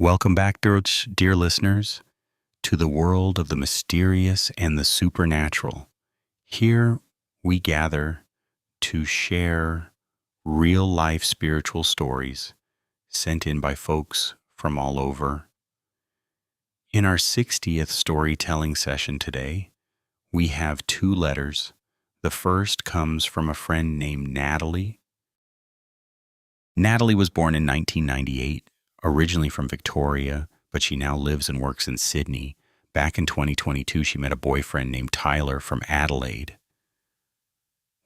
Welcome back, dear listeners, to the world of the mysterious and the supernatural. Here we gather to share real-life spiritual stories sent in by folks from all over. In our 60th storytelling session today, we have 2 letters. The first comes from a friend named Natalie. Natalie was born in 1998, originally from Victoria, but she now lives and works in Sydney. Back in 2022, she met a boyfriend named Tyler from Adelaide.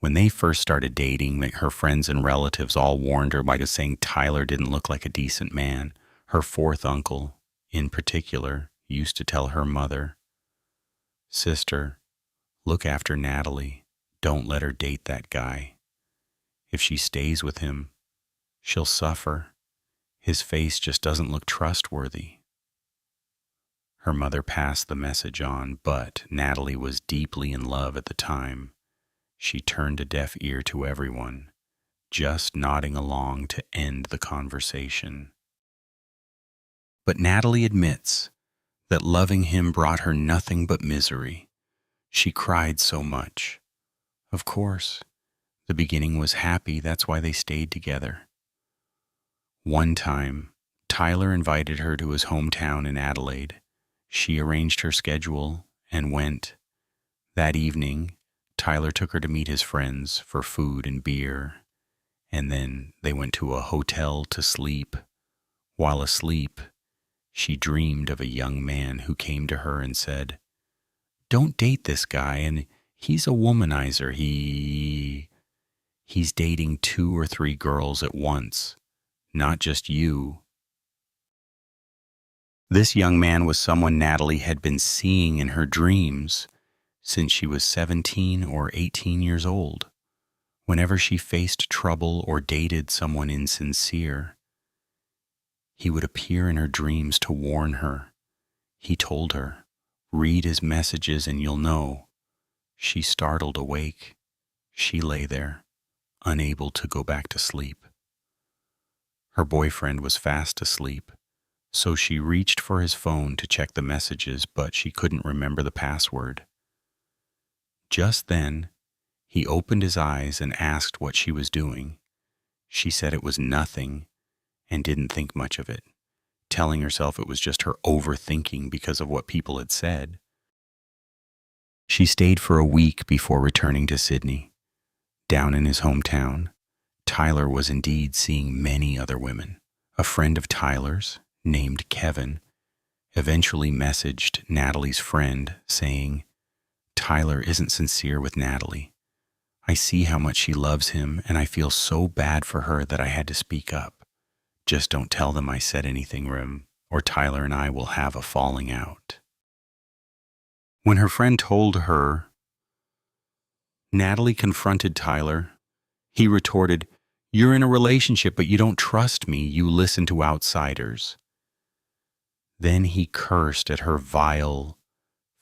When they first started dating, her friends and relatives all warned her by just saying Tyler didn't look like a decent man. Her 4th uncle, in particular, used to tell her mother, "Sister, look after Natalie. Don't let her date that guy. If she stays with him, she'll suffer. His face just doesn't look trustworthy." Her mother passed the message on, but Natalie was deeply in love at the time. She turned a deaf ear to everyone, just nodding along to end the conversation. But Natalie admits that loving him brought her nothing but misery. She cried so much. Of course, the beginning was happy, that's why they stayed together. One time, Tyler invited her to his hometown in Adelaide. She arranged her schedule and went. That evening, Tyler took her to meet his friends for food and beer, and then they went to a hotel to sleep. While asleep, she dreamed of a young man who came to her and said, "Don't date this guy, and he's a womanizer. He's dating 2 or 3 girls at once, not just you." This young man was someone Natalie had been seeing in her dreams since she was 17 or 18 years old. Whenever she faced trouble or dated someone insincere, he would appear in her dreams to warn her. He told her, "Read his messages and you'll know." She startled awake. She lay there, unable to go back to sleep. Her boyfriend was fast asleep, so she reached for his phone to check the messages, but she couldn't remember the password. Just then, he opened his eyes and asked what she was doing. She said it was nothing and didn't think much of it, telling herself it was just her overthinking because of what people had said. She stayed for a week before returning to Sydney. Down in his hometown, Tyler was indeed seeing many other women. A friend of Tyler's, named Kevin, eventually messaged Natalie's friend saying, "Tyler isn't sincere with Natalie. I see how much she loves him, and I feel so bad for her that I had to speak up. Just don't tell them I said anything, or Tyler and I will have a falling out." When her friend told her, Natalie confronted Tyler. He retorted, "You're in a relationship, but you don't trust me. You listen to outsiders." Then he cursed at her vile,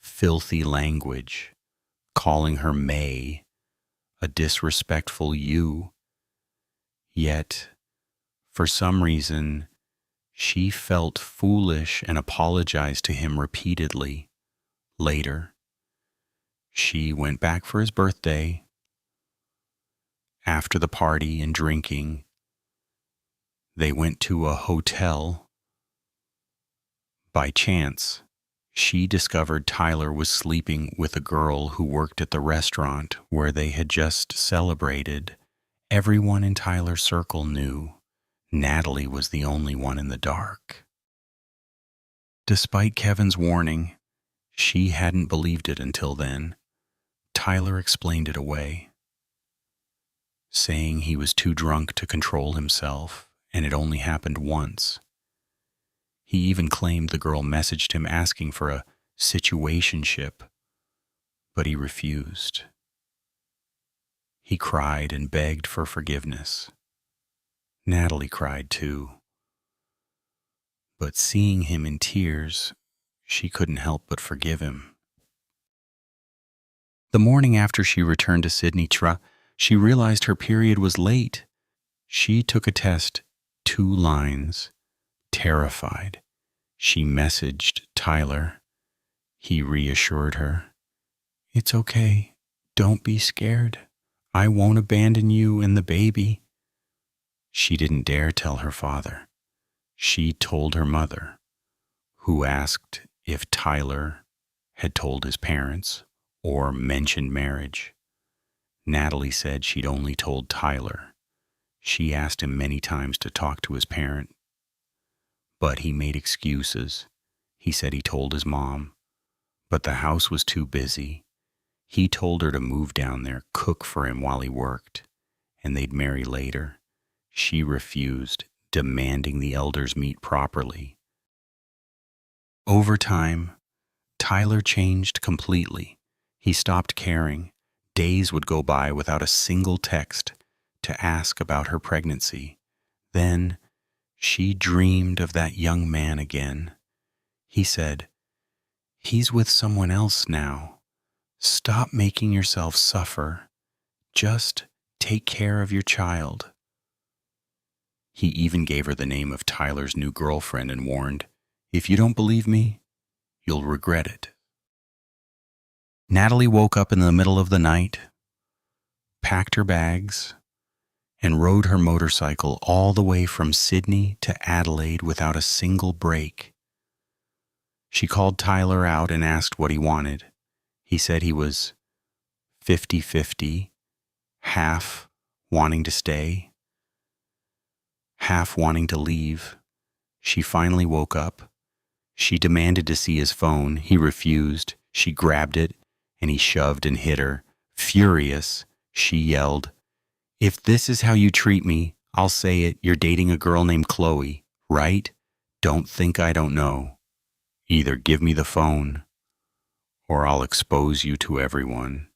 filthy language, calling her May, a disrespectful you. Yet, for some reason, she felt foolish and apologized to him repeatedly. Later, she went back for his birthday. After the party and drinking, they went to a hotel. By chance, she discovered Tyler was sleeping with a girl who worked at the restaurant where they had just celebrated. Everyone in Tyler's circle knew. Natalie was the only one in the dark. Despite Kevin's warning, she hadn't believed it until then. Tyler explained it away, saying he was too drunk to control himself and it only happened once. He even claimed the girl messaged him asking for a situationship, but he refused. He cried and begged for forgiveness. Natalie cried too. But seeing him in tears, she couldn't help but forgive him. The morning after she returned to Sydney, she realized her period was late. She took a test 2 lines, terrified. She messaged Tyler. He reassured her. "It's okay. Don't be scared. I won't abandon you and the baby." She didn't dare tell her father. She told her mother, who asked if Tyler had told his parents or mentioned marriage. Natalie said she'd only told Tyler. She asked him many times to talk to his parent, but he made excuses. He said he told his mom, but the house was too busy. He told her to move down there, cook for him while he worked, and they'd marry later. She refused, demanding the elders meet properly. Over time, Tyler changed completely. He stopped caring. Days would go by without a single text to ask about her pregnancy. Then she dreamed of that young man again. He said, "He's with someone else now. Stop making yourself suffer. Just take care of your child." He even gave her the name of Tyler's new girlfriend and warned, "If you don't believe me, you'll regret it." Natalie woke up in the middle of the night, packed her bags, and rode her motorcycle all the way from Sydney to Adelaide without a single break. She called Tyler out and asked what he wanted. He said he was 50-50, half wanting to stay, half wanting to leave. She finally woke up. She demanded to see his phone. He refused. She grabbed it, and he shoved and hit her. Furious, she yelled, "If this is how you treat me, I'll say it. You're dating a girl named Chloe, right? Don't think I don't know. Either give me the phone, or I'll expose you to everyone.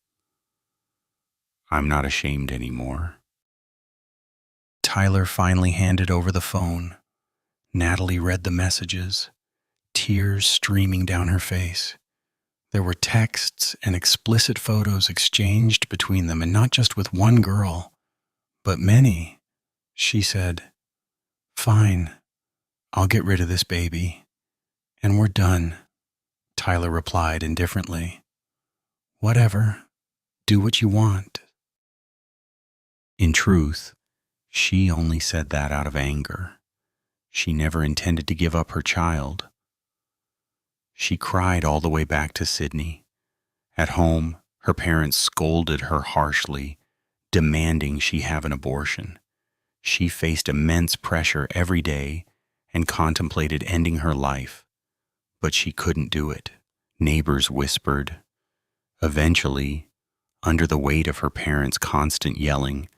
I'm not ashamed anymore." Tyler finally handed over the phone. Natalie read the messages, tears streaming down her face. There were texts and explicit photos exchanged between them, and not just with one girl, but many. She said, "Fine, I'll get rid of this baby, and we're done." Tyler replied indifferently, "Whatever, do what you want." In truth, she only said that out of anger. She never intended to give up her child. She cried all the way back to Sydney. At home, her parents scolded her harshly, demanding she have an abortion. She faced immense pressure every day and contemplated ending her life, but she couldn't do it. Neighbors whispered. Eventually, under the weight of her parents' constant yelling,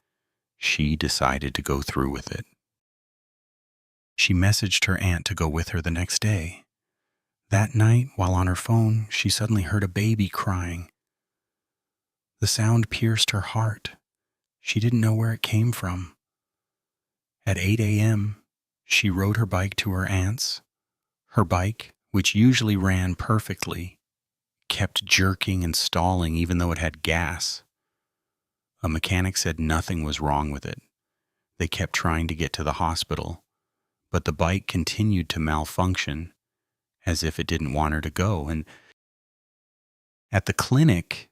she decided to go through with it. She messaged her aunt to go with her the next day. That night, while on her phone, she suddenly heard a baby crying. The sound pierced her heart. She didn't know where it came from. At 8 a.m., she rode her bike to her aunt's. Her bike, which usually ran perfectly, kept jerking and stalling even though it had gas. A mechanic said nothing was wrong with it. They kept trying to get to the hospital, but the bike continued to malfunction, as if it didn't want her to go. And at the clinic,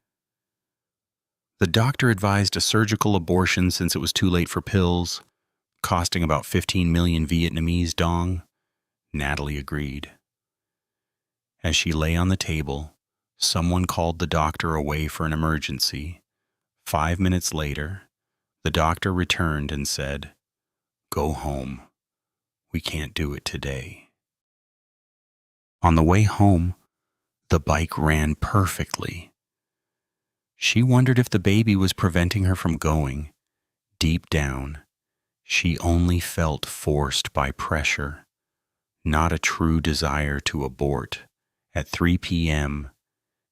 the doctor advised a surgical abortion since it was too late for pills, costing about 15 million Vietnamese dong. Natalie agreed. As she lay on the table, someone called the doctor away for an emergency. 5 minutes later, the doctor returned and said, "Go home. We can't do it today." On the way home, the bike ran perfectly. She wondered if the baby was preventing her from going. Deep down, she only felt forced by pressure, not a true desire to abort. At 3 p.m.,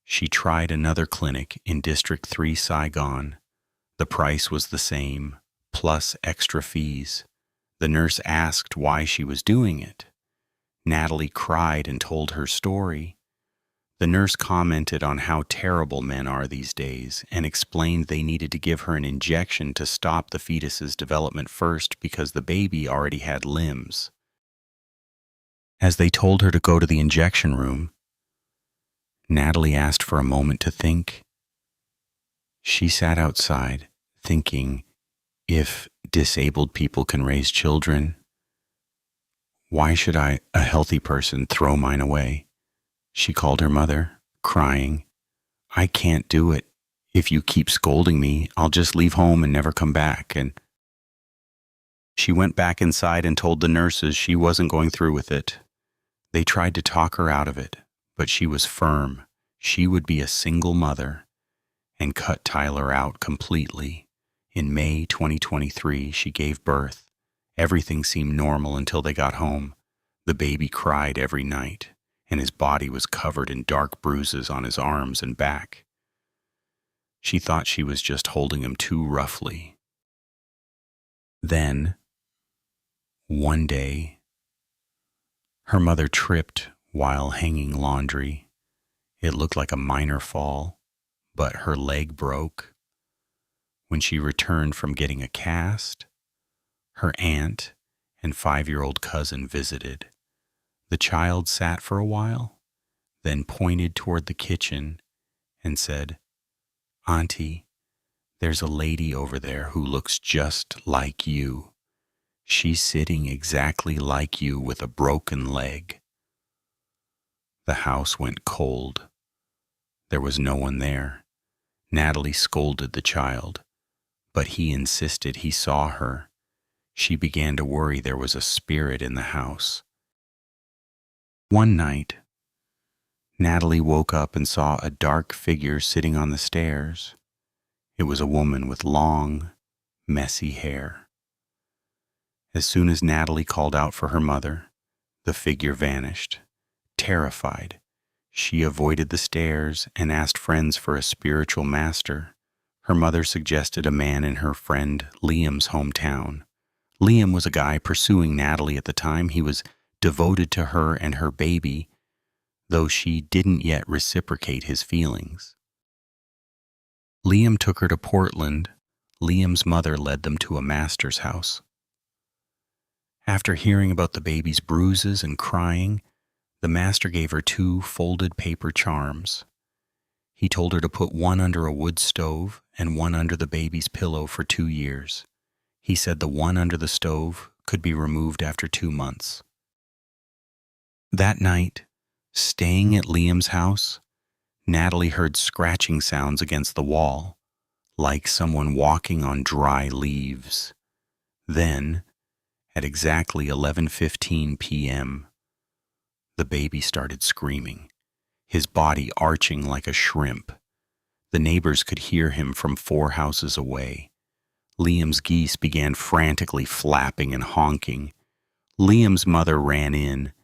she tried another clinic in District 3, Saigon. The price was the same, plus extra fees. The nurse asked why she was doing it. Natalie cried and told her story. The nurse commented on how terrible men are these days and explained they needed to give her an injection to stop the fetus's development first because the baby already had limbs. As they told her to go to the injection room, Natalie asked for a moment to think. She sat outside, thinking, if disabled people can raise children, why should I, a healthy person, throw mine away? She called her mother, crying, I can't do it. If you keep scolding me, I'll just leave home and never come back. And she went back inside and told the nurses she wasn't going through with it. They tried to talk her out of it, but she was firm. She would be a single mother and cut Tyler out completely. In May 2023, she gave birth. Everything seemed normal until they got home. The baby cried every night, and his body was covered in dark bruises on his arms and back. She thought she was just holding him too roughly. Then, one day, her mother tripped while hanging laundry. It looked like a minor fall, but her leg broke. When she returned from getting a cast, her aunt and 5-year-old cousin visited. The child sat for a while, then pointed toward the kitchen and said, Auntie, there's a lady over there who looks just like you. She's sitting exactly like you with a broken leg. The house went cold. There was no one there. Natalie scolded the child, but he insisted he saw her. She began to worry there was a spirit in the house. One night, Natalie woke up and saw a dark figure sitting on the stairs. It was a woman with long, messy hair. As soon as Natalie called out for her mother, the figure vanished. Terrified, she avoided the stairs and asked friends for a spiritual master. Her mother suggested a man in her friend Liam's hometown. Liam was a guy pursuing Natalie at the time. He was devoted to her and her baby, though she didn't yet reciprocate his feelings. Liam took her to Portland. Liam's mother led them to a master's house. After hearing about the baby's bruises and crying, the master gave her 2 folded paper charms. He told her to put one under a wood stove and one under the baby's pillow for 2 years. He said the one under the stove could be removed after 2 months. That night, staying at Liam's house, Natalie heard scratching sounds against the wall, like someone walking on dry leaves. Then, at exactly 11:15 p.m., the baby started screaming, his body arching like a shrimp. The neighbors could hear him from 4 houses away. Liam's geese began frantically flapping and honking. Liam's mother ran in,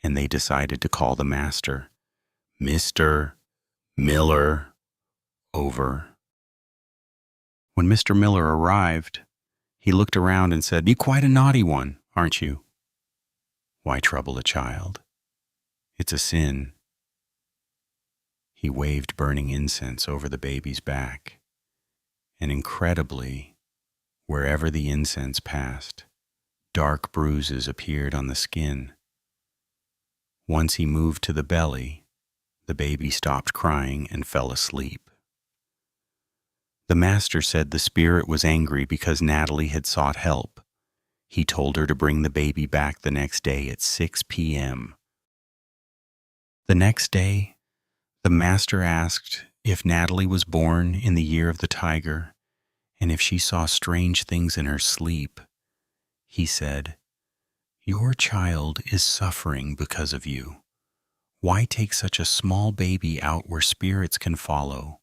and they decided to call the master. Mr. Miller, over. When Mr. Miller arrived, he looked around and said, "You're quite a naughty one, aren't you?" "Why trouble a child? It's a sin." He waved burning incense over the baby's back, and incredibly, wherever the incense passed, dark bruises appeared on the skin. Once he moved to the belly, the baby stopped crying and fell asleep. The master said the spirit was angry because Natalie had sought help. He told her to bring the baby back the next day at 6 p.m. The next day, the master asked if Natalie was born in the year of the tiger and if she saw strange things in her sleep. He said, "Your child is suffering because of you. Why take such a small baby out where spirits can follow?"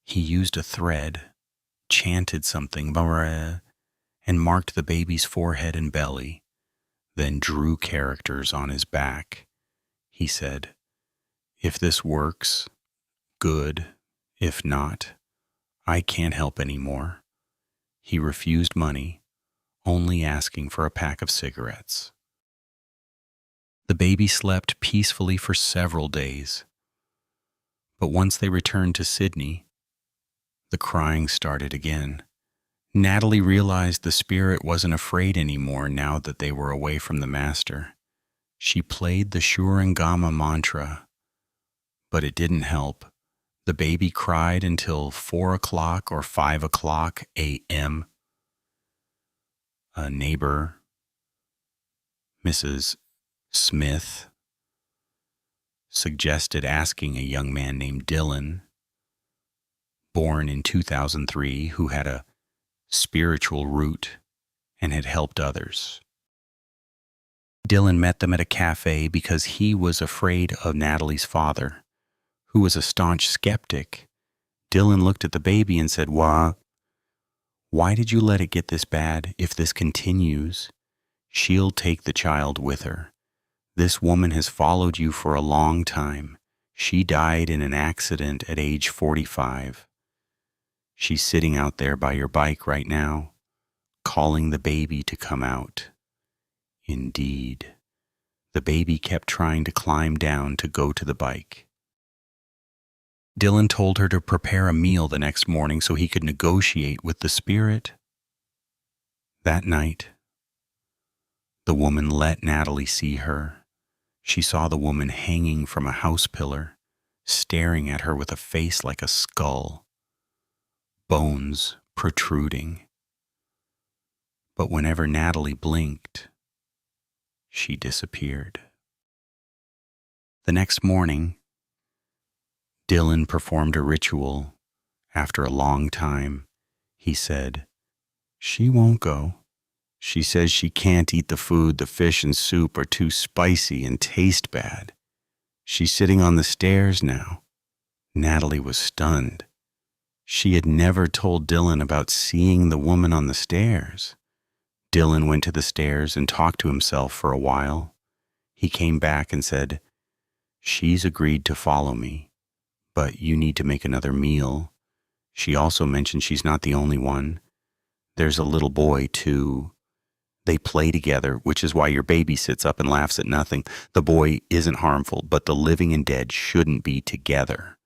He used a thread, chanted something, and marked the baby's forehead and belly, then drew characters on his back. He said, "If this works, good. If not, I can't help anymore." He refused money, only asking for a pack of cigarettes. The baby slept peacefully for several days. But once they returned to Sydney, the crying started again. Natalie realized the spirit wasn't afraid anymore now that they were away from the master. She played the Shurangama mantra, but it didn't help. The baby cried until 4 o'clock or 5 o'clock a.m. A neighbor, Mrs. Smith, suggested asking a young man named Dylan, born in 2003, who had a spiritual root and had helped others. Dylan met them at a cafe because he was afraid of Natalie's father, who was a staunch skeptic. Dylan looked at the baby and said, Why did you let it get this bad? If this continues, she'll take the child with her. This woman has followed you for a long time. She died in an accident at age 45. She's sitting out there by your bike right now, calling the baby to come out. Indeed. The baby kept trying to climb down to go to the bike. Dylan told her to prepare a meal the next morning so he could negotiate with the spirit. That night, the woman let Natalie see her. She saw the woman hanging from a house pillar, staring at her with a face like a skull, bones protruding. But whenever Natalie blinked, she disappeared. The next morning, Dylan performed a ritual. After a long time, he said, She won't go. She says she can't eat the food. The fish and soup are too spicy and taste bad. She's sitting on the stairs now. Natalie was stunned. She had never told Dylan about seeing the woman on the stairs. Dylan went to the stairs and talked to himself for a while. He came back and said, She's agreed to follow me, but you need to make another meal. She also mentioned she's not the only one. There's a little boy, too. They play together, which is why your baby sits up and laughs at nothing. The boy isn't harmful, but the living and dead shouldn't be together.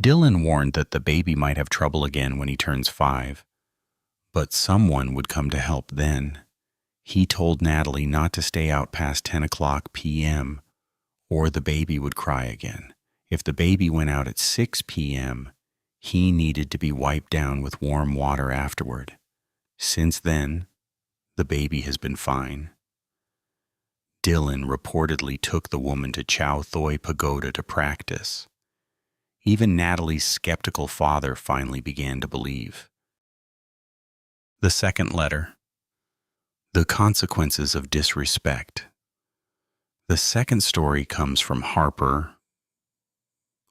Dylan warned that the baby might have trouble again when he turns 5, but someone would come to help then. He told Natalie not to stay out past 10 o'clock p.m., or the baby would cry again. If the baby went out at 6 p.m., he needed to be wiped down with warm water afterward. Since then, the baby has been fine. Dylan reportedly took the woman to Chow Thoi Pagoda to practice. Even Natalie's skeptical father finally began to believe. The second letter. The consequences of disrespect. The second story comes from Harper.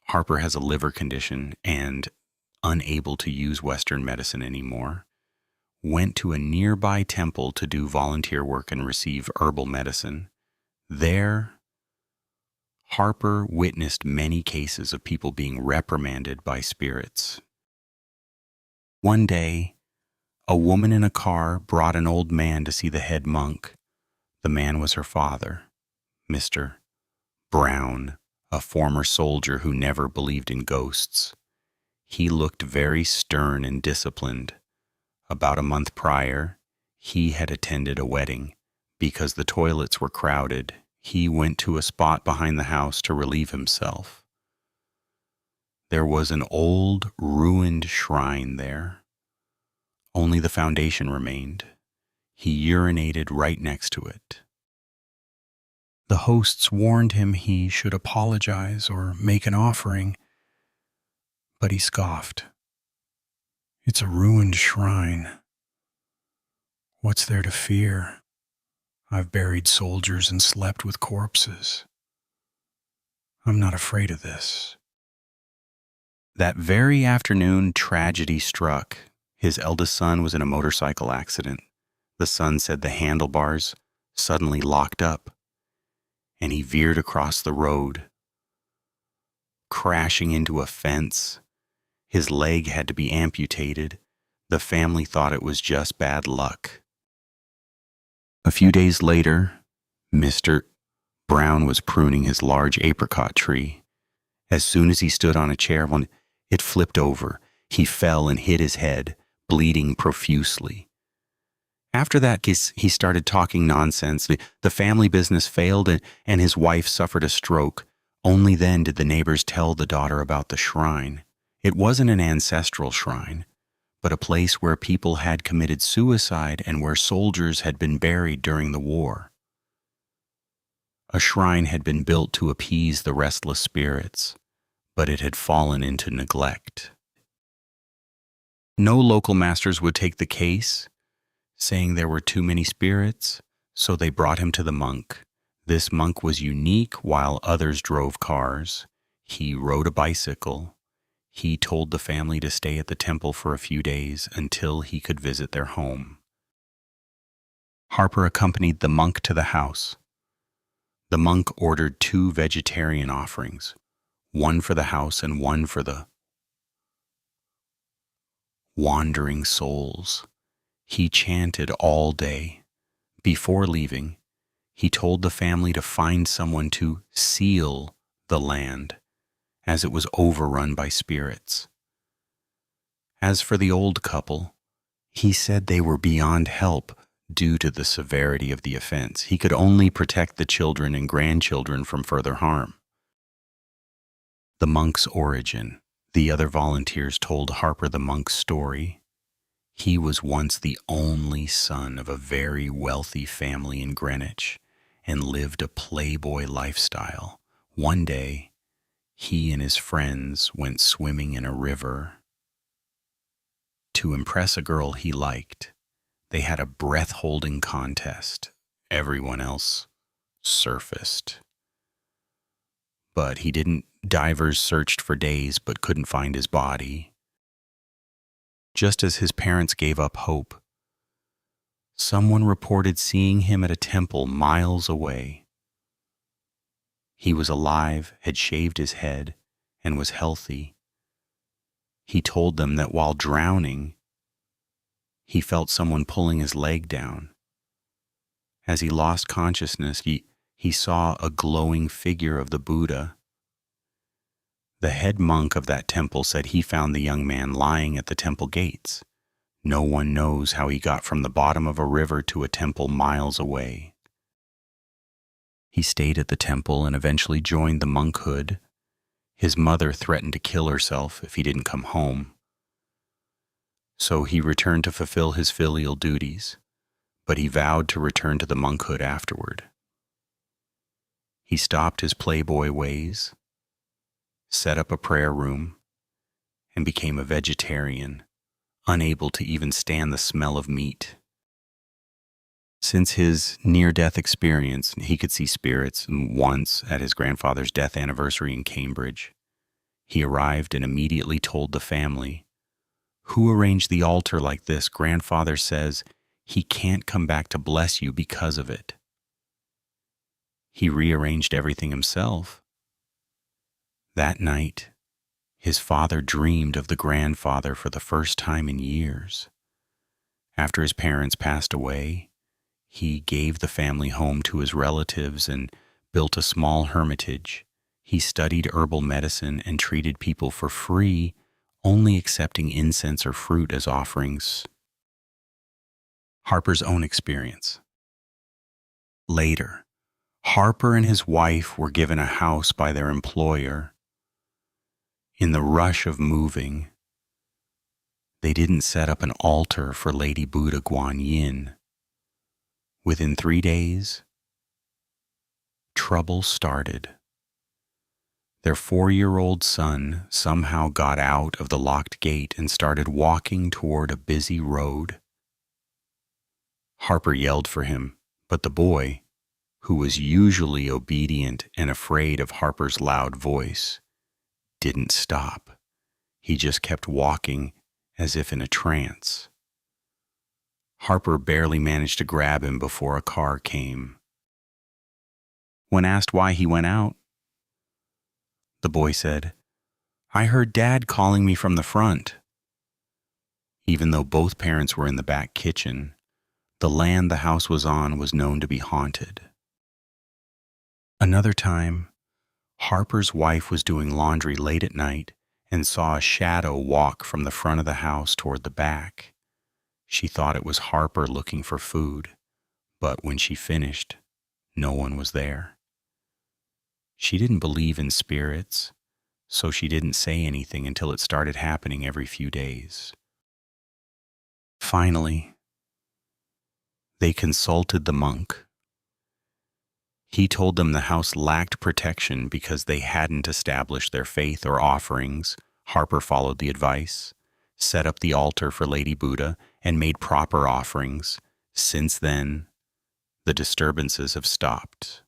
Harper has a liver condition and, unable to use Western medicine anymore, went to a nearby temple to do volunteer work and receive herbal medicine. There, Harper witnessed many cases of people being reprimanded by spirits. One day, a woman in a car brought an old man to see the head monk. The man was her father, Mr. Brown, a former soldier who never believed in ghosts. He looked very stern and disciplined. About a month prior, he had attended a wedding. Because the toilets were crowded, he went to a spot behind the house to relieve himself. There was an old, ruined shrine there. Only the foundation remained. He urinated right next to it. The hosts warned him he should apologize or make an offering, but he scoffed. It's a ruined shrine. What's there to fear? I've buried soldiers and slept with corpses. I'm not afraid of this. That very afternoon, tragedy struck. His eldest son was in a motorcycle accident. The son said the handlebars suddenly locked up, and he veered across the road, crashing into a fence. His leg had to be amputated. The family thought it was just bad luck. A few days later, Mr. Brown was pruning his large apricot tree. As soon as he stood on a chair, it flipped over. He fell and hit his head, bleeding profusely. After that, he started talking nonsense. The family business failed and his wife suffered a stroke. Only then did the neighbors tell the daughter about the shrine. It wasn't an ancestral shrine, but a place where people had committed suicide and where soldiers had been buried during the war. A shrine had been built to appease the restless spirits, but it had fallen into neglect. No local masters would take the case, saying there were too many spirits, so they brought him to the monk. This monk was unique while others drove cars. He rode a bicycle. He told the family to stay at the temple for a few days until he could visit their home. Harper accompanied the monk to the house. The monk ordered 2 vegetarian offerings, one for the house and one for the wandering souls. He chanted all day. Before leaving, he told the family to find someone to seal the land, as it was overrun by spirits. As for the old couple, he said they were beyond help due to the severity of the offense. He could only protect the children and grandchildren from further harm. The monk's origin. The other volunteers told Harper the monk's story. He was once the only son of a very wealthy family in Greenwich and lived a playboy lifestyle. One day, he and his friends went swimming in a river. To impress a girl he liked, they had a breath-holding contest. Everyone else surfaced. But he didn't. Divers searched for days but couldn't find his body. Just as his parents gave up hope, someone reported seeing him at a temple miles away. He was alive, had shaved his head, and was healthy. He told them that while drowning, he felt someone pulling his leg down. As he lost consciousness, he saw a glowing figure of the Buddha. The head monk of that temple said he found the young man lying at the temple gates. No one knows how he got from the bottom of a river to a temple miles away. He stayed at the temple and eventually joined the monkhood. His mother threatened to kill herself if he didn't come home. So he returned to fulfill his filial duties, but he vowed to return to the monkhood afterward. He stopped his playboy ways, set up a prayer room, and became a vegetarian, unable to even stand the smell of meat. Since his near-death experience, he could see spirits once at his grandfather's death anniversary in Cambridge. He arrived and immediately told the family, "Who arranged the altar like this? Grandfather says he can't come back to bless you because of it." He rearranged everything himself. That night, his father dreamed of the grandfather for the first time in years. After his parents passed away, he gave the family home to his relatives and built a small hermitage. He studied herbal medicine and treated people for free, only accepting incense or fruit as offerings. Harper's own experience. Later, Harper and his wife were given a house by their employer. In the rush of moving, they didn't set up an altar for Lady Buddha Guan Yin. Within 3 days, trouble started. Their 4-year-old son somehow got out of the locked gate and started walking toward a busy road. Harper yelled for him, but the boy, who was usually obedient and afraid of Harper's loud voice, didn't stop. He just kept walking as if in a trance. Harper barely managed to grab him before a car came. When asked why he went out, the boy said, "I heard Dad calling me from the front." Even though both parents were in the back kitchen, the land the house was on was known to be haunted. Another time, Harper's wife was doing laundry late at night and saw a shadow walk from the front of the house toward the back. She thought it was Harper looking for food, but when she finished, no one was there. She didn't believe in spirits, so she didn't say anything until it started happening every few days. Finally, they consulted the monk. He told them the house lacked protection because they hadn't established their faith or offerings. Harper followed the advice, set up the altar for Lady Buddha, and made proper offerings. Since then, the disturbances have stopped.